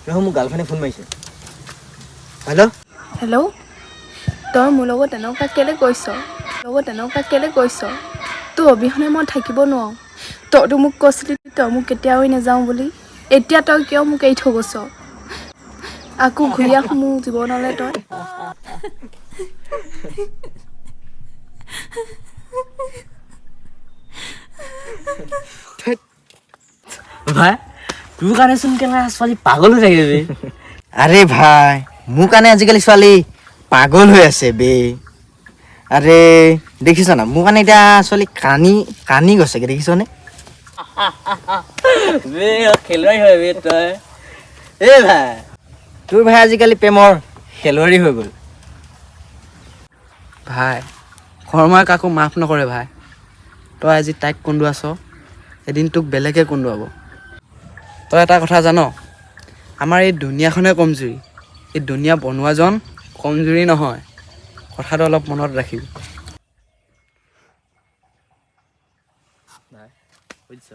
ৰহ মোক গাৰ্লফ্ৰেণ্ডে ফোন মাৰিছে। হেল্ল' হেল্ল', তই মোৰ লগত তেনেকুৱা কেলে কৈছ? তোৰ অবিহনে মই থাকিব নোৱাৰোঁ। তইতো মোক কৈছিলি তই মোক কেতিয়াও নাযাওঁ বুলি। এতিয়া তই কিয় মোক এৰি থৈ গৈছ? আকৌ ঘূৰি আহ মোৰ জীৱনলৈ তই। ভাই তোৰ কাৰণে চোন কেলা ছোৱালী পাগল হৈ থাকে বে। আৰে ভাই মোৰ কাৰণে আজিকালি ছোৱালী পাগল হৈ আছে বে। আৰে দেখিছ না মোৰ কাৰণে এতিয়া ছোৱালী কানি গৈছেগে দেখিছনে? বে খেলুৱৈ হয় বে তই। এই ভাই তোৰ ভাই আজিকালি প্ৰেমৰ খেলুৱৈ হৈ গ'ল। ভাই কৰ্মই কাকো মাফ নকৰে ভাই। তই আজি তাইক কন্দুৱাছ, এদিন তোক বেলেগে কন্দুৱাব। তই এটা কথা জান, আমাৰ এই দুনিয়াখনে কমজুৰি, এই দুনিয়া বনোৱাজন কমজুৰি নহয়। কথাটো অলপ মনত ৰাখিবি। বুজিছ?